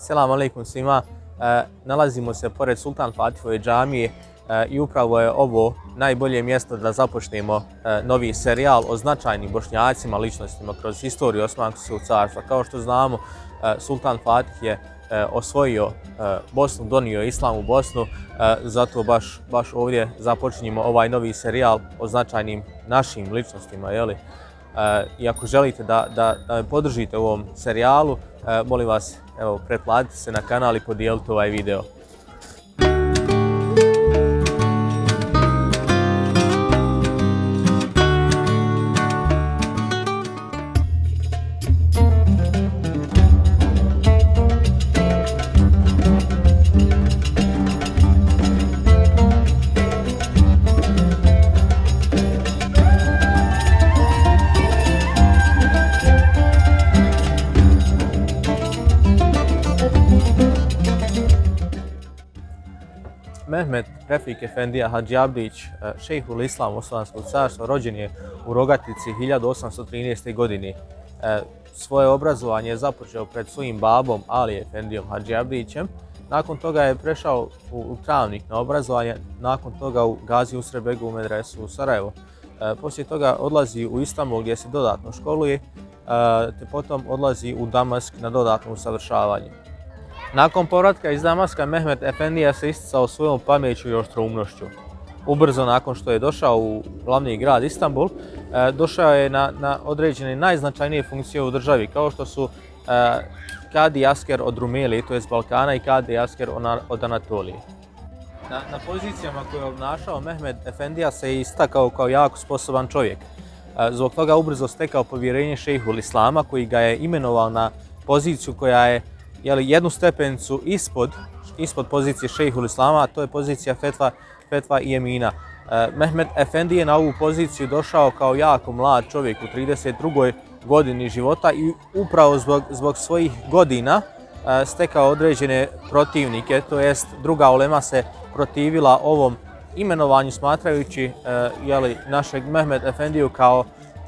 Selam alejkum svima. Nalazimo se pored Sultan Fatihove džamije i upravo je ovo najbolje mjesto da započnemo novi serijal o značajnim Bošnjacima, ličnostima kroz historiju Osmanskog carstva. Kao što znamo, Sultan Fatih je osvojio Bosnu, donio islam u Bosnu, zato baš ovdje započinjemo ovaj novi serijal o značajnim našim ličnostima. I ako želite da me podržite u ovom serijalu, molim vas, pretplatite se na kanal i podijelite ovaj video. Mehmed Refik Efendija Hadži Abdić, šejhul Islam Osmanskog carstva, rođen je u Rogatici 1813. godine. Svoje obrazovanje je započeo pred svojim babom Ali Efendijom Hadži Abdićem. Nakon toga je prešao u Travnik na obrazovanje, nakon toga u Gazi Usre Begu medresu u Sarajevo. Poslije toga odlazi u Istanbul gdje se dodatno školuje, te potom odlazi u Damask na dodatno usavršavanje. Nakon povratka iz Damaska, Mehmed Efendija se isticao svojom pameću i oštroumnošću. Ubrzo nakon što je došao u glavni grad Istanbul, došao je na određene najznačajnije funkcije u državi, kao što su Kadi Asker od Rumelije, to je Balkana, i Kadi Asker od Anatolije. Na pozicijama koje je obnašao, Mehmed Efendija se istakao kao jako sposoban čovjek. Zbog toga ubrzo stekao povjerenje šejhul Islama, koji ga je imenovao na poziciju koja je jednu stepenicu ispod pozicije šejhul Islama, a to je pozicija fetva i emina. Mehmed Efendi je na ovu poziciju došao kao jako mlad čovjek u 32. godini života i upravo zbog svojih godina stekao određene protivnike, to jest druga ulema se protivila ovom imenovanju, smatrajući našeg Mehmed Efendiju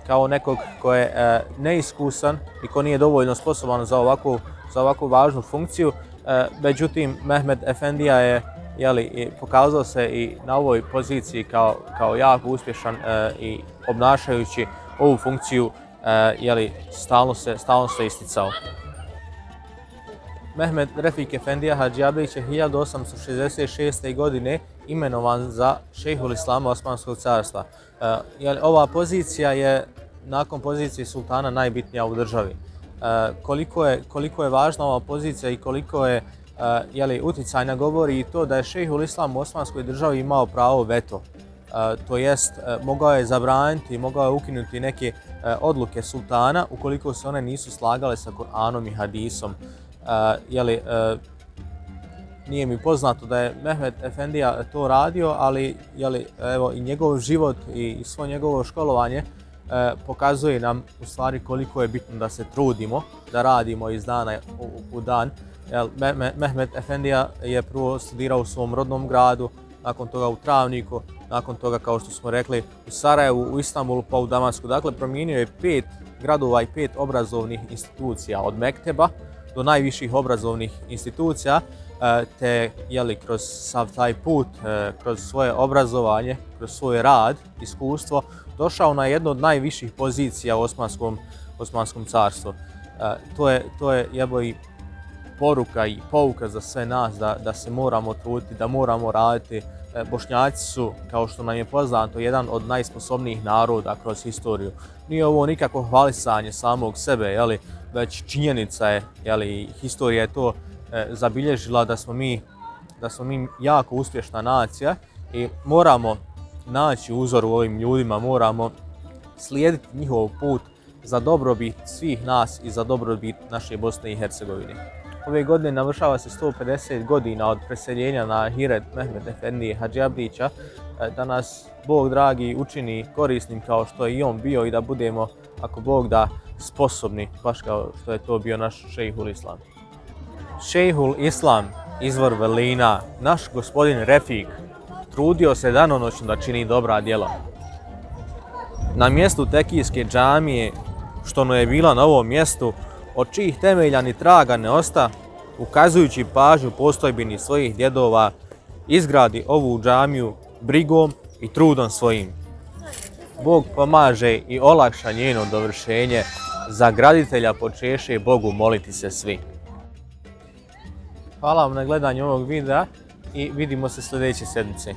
kao nekog ko je neiskusan i ko nije dovoljno sposoban za ovakvu važnu funkciju. Međutim, Mehmed Efendija je pokazao se i na ovoj poziciji kao jako uspješan i obnašajući ovu funkciju stalno se isticao. Mehmed Refik Efendija Hadži Abdić je 1866. godine imenovan za šejhul Islama Osmanskog carstva. Ova pozicija je nakon pozicije sultana najbitnija u državi. Koliko je važna ova pozicija i koliko je utjecajna govori i to da je šejhul Islam u Osmanskoj državi imao pravo veto. To jest, mogao je zabraniti, mogao je ukinuti neke odluke sultana ukoliko se one nisu slagale sa Kur'anom i hadisom. Nije mi poznato da je Mehmed Efendija to radio, ali i njegov život i svo njegovo školovanje pokazuje nam u stvari koliko je bitno da se trudimo, da radimo iz dana u dan. Mehmed Efendija je prvo studirao u svom rodnom gradu, nakon toga u Travniku, nakon toga, kao što smo rekli, u Sarajevu, u Istanbulu pa u Damasku. Dakle, promijenio je 5 gradova i 5 obrazovnih institucija, od mekteba do najviših obrazovnih institucija, te kroz sav taj put, kroz svoje obrazovanje, kroz svoj rad, iskustvo, došao na jednu od najviših pozicija u Osmanskom carstvu. To je i poruka i pouka za sve nas da se moramo truditi, da moramo raditi. Bošnjaci su, kao što nam je poznato, jedan od najsposobnijih naroda kroz historiju. Nije ovo nikako hvalisanje samog sebe, već činjenica je, historija je to zabilježila da smo mi jako uspješna nacija i moramo naći uzor u ovim ljudima, moramo slijediti njihov put za dobrobit svih nas i za dobrobit naše Bosne i Hercegovine. Ove godine navršava se 150 godina od preseljenja na Ahiret Mehmed Efendije Hadži Abdića, da nas Bog dragi učini korisnim kao što je i on bio i da budemo, ako Bog da, sposobni, baš kao što je to bio naš šejhul Islam. Šejhul Islam, izvor vrlina, naš gospodin Refik, trudio se danonoćno da čini dobra djela. Na mjestu Tekijske džamije, što no je bila na ovom mjestu, od čijih temelja ni traga ne osta, ukazujući pažnju postojbini svojih djedova, izgradi ovu džamiju brigom i trudom svojim. Bog pomaže i olakša njeno dovršenje, za graditelja počeše Bogu moliti se svi. Hvala vam na gledanju ovog videa i vidimo se sljedeće sedmice.